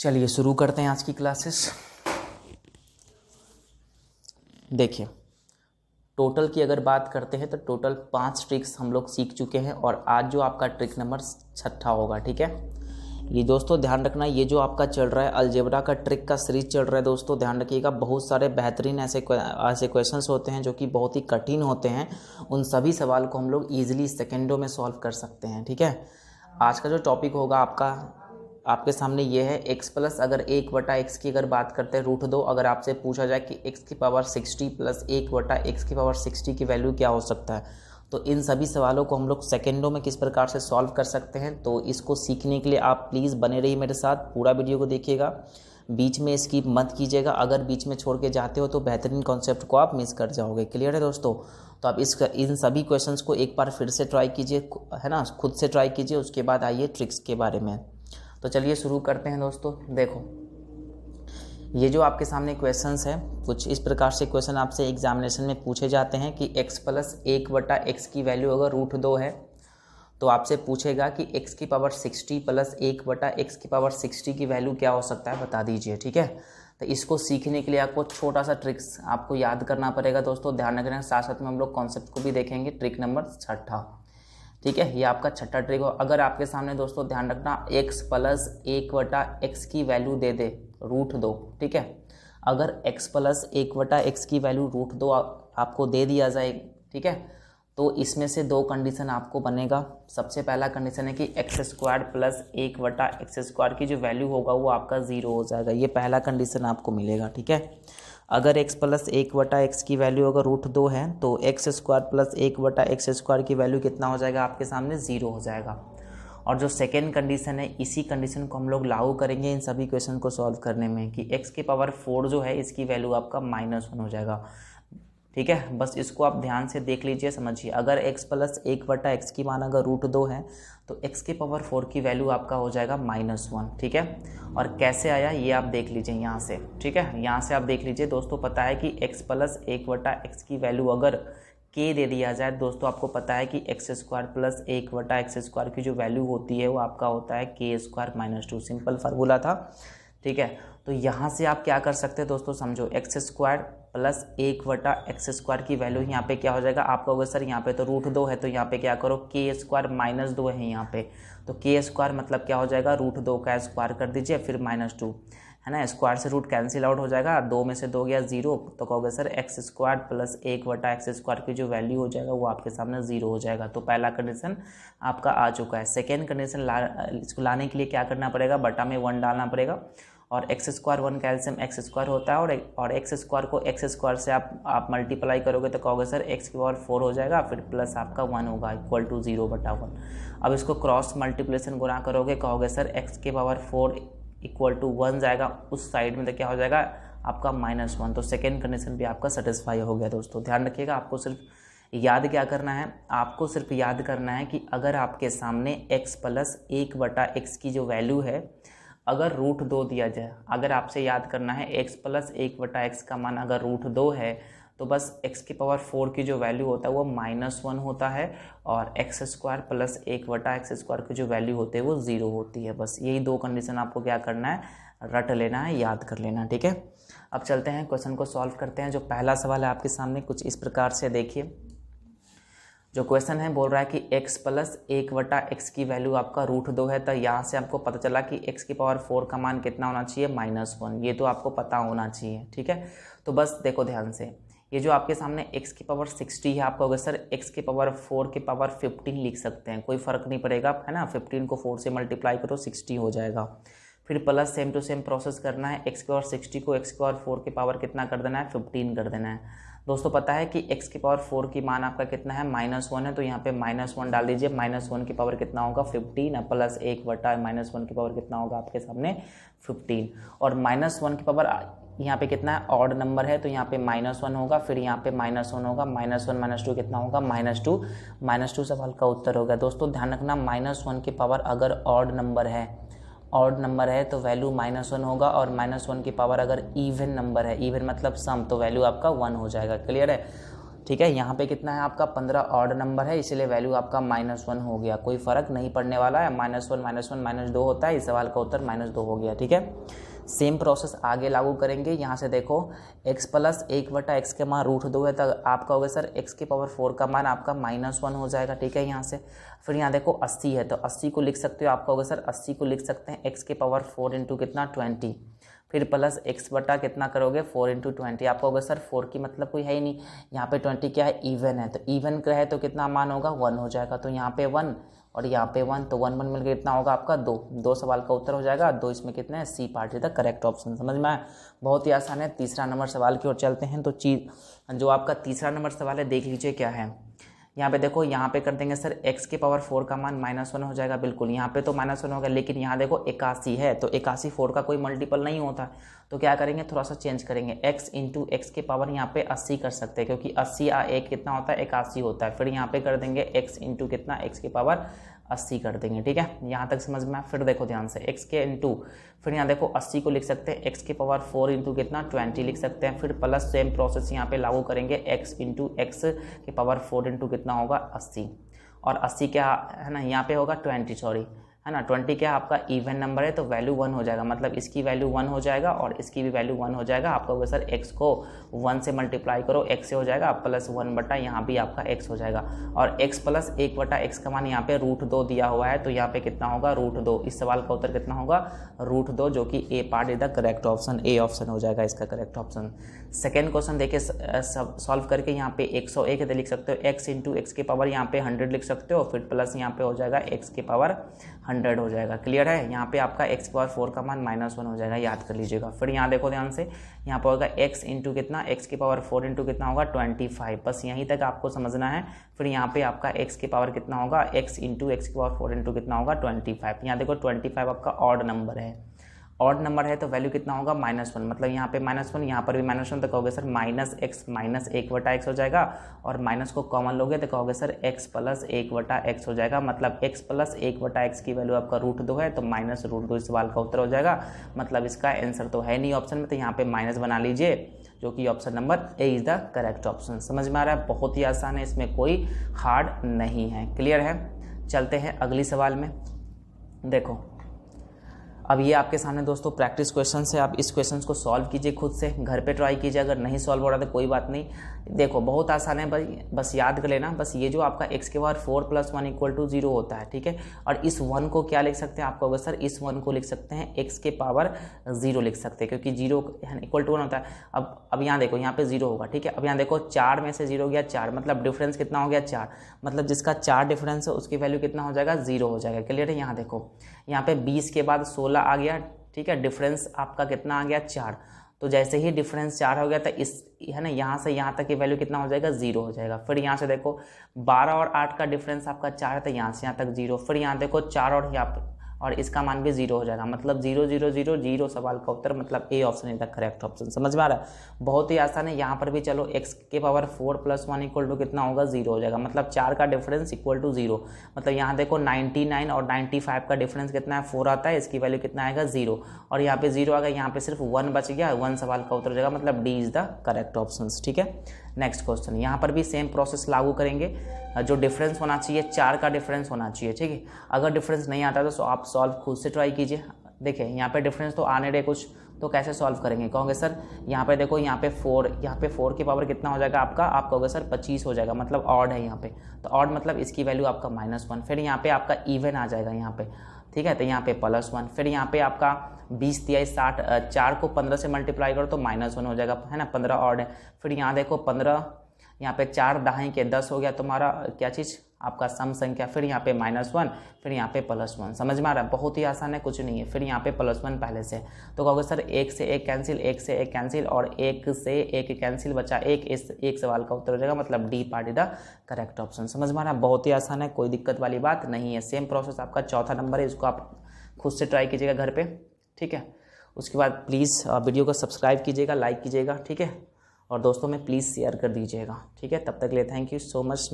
चलिए शुरू करते हैं आज की क्लासेस। देखिए, टोटल की अगर बात करते हैं तो टोटल 5 ट्रिक्स हम लोग सीख चुके हैं और आज जो आपका ट्रिक नंबर 6 होगा। ठीक है, ये दोस्तों ध्यान रखना, ये जो आपका चल रहा है अलजेब्रा का ट्रिक का सीरीज चल रहा है दोस्तों, ध्यान रखिएगा। बहुत सारे बेहतरीन ऐसे क्वेश्चंस होते हैं जो कि बहुत ही कठिन होते हैं। उन सभी सवाल को हम लोग ईजिली सेकेंडों में सॉल्व कर सकते हैं। ठीक है, आज का जो टॉपिक होगा आपके सामने ये है x प्लस, अगर 1/x की अगर बात करते हैं रूट 2, अगर आपसे पूछा जाए कि x की पावर 60 प्लस 1/x की पावर 60 की वैल्यू क्या हो सकता है, तो इन सभी सवालों को हम लोग सेकेंडों में किस प्रकार से सॉल्व कर सकते हैं। तो इसको सीखने के लिए आप प्लीज़ बने रहिए मेरे साथ, पूरा वीडियो को देखिएगा, बीच में स्किप मत कीजिएगा। अगर बीच में छोड़ के जाते हो तो बेहतरीन कॉन्सेप्ट को आप मिस कर जाओगे। क्लियर है दोस्तों? तो आप इन सभी क्वेश्चंस को एक बार फिर से ट्राई कीजिए, है ना, खुद से ट्राई कीजिए, उसके बाद आइए ट्रिक्स के बारे में। तो चलिए शुरू करते हैं दोस्तों। देखो, ये जो आपके सामने क्वेश्चंस हैं, कुछ इस प्रकार से क्वेश्चन आपसे एग्जामिनेशन में पूछे जाते हैं कि x प्लस 1/x की वैल्यू अगर रूट 2 है तो आपसे पूछेगा कि x की पावर 60 प्लस 1/x की पावर 60 की वैल्यू क्या हो सकता है, बता दीजिए। ठीक है, तो इसको सीखने के लिए आपको छोटा सा ट्रिक्स आपको याद करना पड़ेगा दोस्तों, ध्यान रखना। साथ साथ में हम लोग कॉन्सेप्ट को भी देखेंगे। Trick number 6। ठीक है, ये आपका 6 ट्रिक हो। अगर आपके सामने दोस्तों ध्यान रखना x प्लस 1/x की वैल्यू दे दे रूट 2, ठीक है, अगर x प्लस 1/x की वैल्यू रूट 2 आपको दे दिया जाए, ठीक है, तो इसमें से 2 कंडीशन आपको बनेगा। सबसे पहला कंडीशन है कि x² प्लस 1/x² की जो वैल्यू होगा वो आपका 0 हो जाएगा। ये पहला कंडीशन आपको मिलेगा। ठीक है, अगर x प्लस 1/x की वैल्यू अगर रूट 2 है तो x² प्लस 1/x² की वैल्यू कितना हो जाएगा आपके सामने, 0 हो जाएगा। और जो सेकेंड कंडीशन है, इसी कंडीशन को हम लोग लागू करेंगे इन सभी क्वेश्चन को सॉल्व करने में कि x की पावर 4 जो है इसकी वैल्यू आपका -1 हो जाएगा। ठीक है, बस इसको आप ध्यान से देख लीजिए, समझिए। अगर x प्लस 1/x की मान अगर रूट 2 है तो x की पावर 4 की वैल्यू आपका हो जाएगा -1। ठीक है, और कैसे आया ये आप देख लीजिए यहाँ से। ठीक है, यहाँ से आप देख लीजिए दोस्तों, पता है कि x प्लस 1/x की वैल्यू अगर k दे दिया जाए दोस्तों, आपको पता है कि x² प्लस 1/x² की जो वैल्यू होती है वो आपका होता है k² - 2। सिंपल फार्मूला था। ठीक है, तो यहाँ से आप क्या कर सकते हैं दोस्तों, समझो, x² प्लस 1/x² की वैल्यू यहाँ पे क्या हो जाएगा। आप कहोगे सर यहाँ पे तो रूट 2 है, तो यहाँ पे क्या करो, k² - 2 है यहाँ पे, तो k² मतलब क्या हो जाएगा, रूट 2 का स्क्वायर कर दीजिए फिर -2, है ना, स्क्वायर से रूट कैंसिल आउट हो जाएगा, 2 में से 2 गया 0, तो कहोगे सर x² प्लस 1/x² की जो वैल्यू हो जाएगा वो आपके सामने 0 हो जाएगा। तो पहला कंडीशन आपका आ चुका है। सेकेंड कंडीशन इसको लाने के लिए क्या करना पड़ेगा, बटा में 1 डालना पड़ेगा, और x² 1 का एलसीएम x² होता है, और x² को x² से आप मल्टीप्लाई करोगे तो कहोगे सर x की पावर 4 हो जाएगा, फिर प्लस आपका 1 होगा इक्वल टू 0/1। अब इसको क्रॉस मल्टीप्लिकेशन गुना करोगे, कहोगे सर x की पावर 4 इक्वल टू 1 जाएगा उस साइड में, तो क्या हो जाएगा आपका -1। तो सेकेंड कंडीशन भी आपका सेटिस्फाई हो गया दोस्तों। ध्यान रखिएगा, आपको सिर्फ याद क्या करना है, आपको सिर्फ याद करना है कि अगर आपके सामने x प्लस 1/x की जो वैल्यू है अगर रूट 2 दिया जाए, अगर आपसे याद करना है x प्लस 1/x का मान अगर रूट 2 है तो बस x की पावर 4 की जो वैल्यू होता है वो -1 होता है, और x² प्लस 1/x² की जो वैल्यू होती है वो 0 होती है। बस यही 2 कंडीशन आपको क्या करना है, रट लेना है, याद कर लेना। ठीक है, अब चलते हैं क्वेश्चन को सॉल्व करते हैं। जो पहला सवाल है आपके सामने कुछ इस प्रकार से देखिए। जो क्वेश्चन है बोल रहा है कि x प्लस 1/x की वैल्यू आपका रूट 2 है, तो यहाँ से आपको पता चला कि x की पावर 4 का मान कितना होना चाहिए, -1। ये तो आपको पता होना चाहिए। ठीक है, तो बस देखो ध्यान से, ये जो आपके सामने x की पावर 60 है, आप कहोगे सर x की पावर 4 की पावर 15 लिख सकते हैं, कोई फ़र्क नहीं पड़ेगा, है ना, 15 को 4 से मल्टीप्लाई करो 60 हो जाएगा। फिर plus same to same process करना है, x की पावर 60 को x की पावर 4 की पावर कितना कर देना है, 15 कर देना है। दोस्तों पता है कि x की पावर 4 की मान आपका कितना है, -1 है, तो यहाँ पे -1 डाल दीजिए। -1 की पावर कितना होगा, 15, प्लस 1/-1 की पावर कितना होगा आपके सामने 15, और -1 की पावर यहाँ पे कितना है, ऑड नंबर है, तो यहाँ पे -1 होगा, फिर यहाँ पे -1 होगा, -1 - 2 कितना होगा, -2 सवाल का उत्तर होगा। दोस्तों ध्यान रखना, -1 की पावर अगर ऑड नंबर है तो वैल्यू -1 होगा, और -1 की पावर अगर इवन नंबर है, इवन मतलब सम, तो वैल्यू आपका 1 हो जाएगा। क्लियर है? ठीक है। यहाँ पे कितना है आपका 15 ऑड नंबर है, इसलिए वैल्यू आपका -1 हो गया, कोई फ़र्क नहीं पड़ने वाला है। -1 -2 होता है, इस सवाल का उत्तर -2 हो गया, ठीक है। सेम प्रोसेस आगे लागू करेंगे। यहाँ से देखो x + 1/x के मान √2 है, तो आपका होगा सर x⁴ का मान आपका -1 हो जाएगा, ठीक है। यहाँ से फिर यहाँ देखो 80 है, तो 80 को लिख सकते हो, आपका होगा सर 80 को लिख सकते हैं x⁴ इंटू कितना 20, फिर प्लस x बटा कितना करोगे 4 इंटू 20, आपका होगा सर 4 की मतलब कोई है ही नहीं, यहाँ पे 20 क्या है इवन है, तो इवन का है तो कितना मान होगा 1 हो जाएगा, तो यहाँ पे 1 और यहाँ पे 1, तो 1 1 मिलकर कितना होगा आपका 2, 2 सवाल का उत्तर हो जाएगा 2, इसमें कितने हैं C part is the correct option. समझ में आया, बहुत ही आसान है। तीसरा नंबर सवाल की ओर चलते हैं। तो जो आपका तीसरा नंबर सवाल है देख लीजिए क्या है। यहाँ पे देखो, यहाँ पे कर देंगे सर x⁴ का मान -1 हो जाएगा, बिल्कुल यहाँ पे तो -1 होगा, लेकिन यहाँ देखो 81 है, तो 81 4 का कोई मल्टीपल नहीं होता, तो क्या करेंगे थोड़ा सा चेंज करेंगे, x इंटू एक्स के पावर यहाँ पे 80 कर सकते हैं, क्योंकि 80 आ 1 कितना होता है 81 होता है। फिर यहाँ पे कर देंगे x इंटू कितना x की पावर 80 कर देंगे, ठीक है। यहाँ तक समझ में। फिर देखो ध्यान से x के इंटू, फिर यहाँ देखो 80 को लिख सकते हैं x⁴ इंटू कितना 20 लिख सकते हैं, फिर प्लस सेम प्रोसेस यहाँ पे लागू करेंगे x इंटू x⁴ इंटू कितना होगा 80, और 80 क्या है ना यहाँ पे होगा 20 सॉरी है ना, 20 क्या आपका इवन नंबर है, तो वैल्यू 1 हो जाएगा, मतलब इसकी वैल्यू 1 हो जाएगा और इसकी भी वैल्यू 1 हो जाएगा। आपका होगा सर x को 1 से मल्टीप्लाई करो, x से हो जाएगा प्लस 1 बटा यहाँ भी आपका x हो जाएगा, और x + 1/x का मान यहाँ पे √2 दिया हुआ है, तो यहाँ पे कितना होगा √2। इस सवाल का उत्तर कितना होगा √2, जो कि A part is the correct option, A option हो जाएगा इसका करेक्ट ऑप्शन। सेकेंड क्वेश्चन देखिए सॉल्व करके, यहाँ पे 101 लिख सकते हो, x इंटू एक्स की पावर यहाँ पे 100 लिख सकते हो, फिर प्लस यहाँ पे हो जाएगा x की पावर 100 हो जाएगा। क्लियर है। यहाँ पे आपका x⁴ का मान -1 हो जाएगा, याद कर लीजिएगा। फिर यहाँ देखो ध्यान से, यहाँ पर होगा x इंटू कितना x⁴ इंटू कितना होगा 25, बस यहीं तक आपको समझना है। फिर यहाँ पे आपका x की पावर कितना होगा x इंटू x⁴ इंटू कितना होगा 25। यहाँ देखो 25 आपका ऑड नंबर है, ऑड नंबर है तो वैल्यू कितना होगा -1, मतलब यहाँ पे -1, यहाँ पर भी -1, तो कहोगे सर -x -1/x हो जाएगा, और माइनस को कॉमन लोगे तो कहोगे सर x + 1/x हो जाएगा, मतलब x + 1/x की वैल्यू आपका √2 है, तो -√2 इस सवाल का उत्तर हो जाएगा। मतलब इसका आंसर तो है नहीं ऑप्शन में, तो यहाँ पे माइनस बना लीजिए, जो कि option number A is the correct option. समझ में आ रहा है, बहुत ही आसान है, इसमें कोई हार्ड नहीं है। क्लियर है। चलते हैं अगली सवाल में। देखो अब ये आपके सामने दोस्तों प्रैक्टिस क्वेश्चन है, आप इस क्वेश्चन को सॉल्व कीजिए, खुद से घर पे ट्राई कीजिए, अगर नहीं सॉल्व हो रहा तो कोई बात नहीं। देखो बहुत आसान है भाई, बस याद कर लेना, बस ये जो आपका x⁴ + 1 = 0 होता है, ठीक है। और इस 1 को क्या लिख सकते हैं, आपको होगा सर इस 1 को लिख सकते हैं x⁴ लिख सकते हैं, क्योंकि 0 = 1 होता है। अब यहाँ देखो, यहाँ पे 0 होगा, ठीक है। अब यहाँ देखो 4 में से 0 गया 4, मतलब डिफरेंस कितना हो गया 4, मतलब जिसका 4 डिफरेंस है उसकी वैल्यू कितना हो जाएगा 0 हो जाएगा। क्लियर है। यहाँ देखो, यहाँ पे 20 के बाद 16 आ गया, ठीक है, डिफरेंस आपका कितना आ गया 4, तो जैसे ही डिफरेंस 4 हो गया तो इस है ना यहाँ से यहाँ तक की वैल्यू कितना हो जाएगा 0 हो जाएगा। फिर यहाँ से देखो 12 और 8 का डिफरेंस आपका 4 है, तो यहाँ से यहाँ तक 0, फिर यहाँ देखो 4 और यहाँ और इसका मान भी 0 हो जाएगा, मतलब 0 0 0 0 सवाल का उत्तर, मतलब A option is the correct option. समझ में आ रहा है, बहुत ही आसान है। यहाँ पर भी चलो x⁴ + 1 = कितना होगा 0 हो जाएगा, मतलब 4 का डिफरेंस = 0, मतलब यहाँ देखो 99 और 95 का डिफरेंस कितना है 4 आता है, इसकी वैल्यू कितना आएगा 0, और यहाँ पे 0 आ गया, यहाँ पे सिर्फ 1 बच गया, 1 सवाल का उत्तर हो जाएगा, मतलब D is the correct option. ठीक है। नेक्स्ट क्वेश्चन, यहाँ पर भी सेम प्रोसेस लागू करेंगे, जो डिफरेंस होना चाहिए 4 का डिफरेंस होना चाहिए, ठीक है। अगर डिफरेंस नहीं आता तो आप सॉल्व खुद से ट्राई कीजिए। देखिए यहाँ पे डिफरेंस तो आने दे कुछ, तो कैसे सॉल्व करेंगे, कहोगे सर यहाँ पे देखो, यहाँ पे 4 की पावर कितना हो जाएगा आपका कहोगे सर 25 हो जाएगा, मतलब ऑड है यहाँ पे, तो ऑड मतलब इसकी वैल्यू आपका -1, फिर यहाँ पे आपका इवन आ जाएगा यहाँ पे, ठीक है, तो यहाँ पे +1, फिर यहाँ पे आपका 20 × 60, 4 को 15 से मल्टीप्लाई करो तो -1 हो जाएगा, है ना, 15 ऑड है। फिर यहाँ देखो 15, यहाँ पे 4 दहाई के 10 हो गया तुम्हारा क्या चीज़ आपका सम संख्या, फिर यहाँ पे -1, फिर यहाँ पे +1। समझ में आ रहा है, बहुत ही आसान है, कुछ नहीं है। फिर यहाँ पे +1 पहले से, तो कहोगे सर 1 से 1 कैंसिल, 1 से 1 कैंसिल, और 1 से 1 कैंसिल, बचा 1, इस 1 सवाल का उत्तर हो जाएगा, मतलब D part is the correct option. समझ में आ रहा है, बहुत ही आसान है, कोई दिक्कत वाली बात नहीं है। सेम प्रोसेस आपका चौथा नंबर है, इसको आप खुद से ट्राई कीजिएगा घर पे, ठीक है। उसके बाद प्लीज़ वीडियो को सब्सक्राइब कीजिएगा, लाइक कीजिएगा, ठीक है, और दोस्तों में प्लीज़ शेयर कर दीजिएगा, ठीक है। तब तक के लिए थैंक यू सो मच।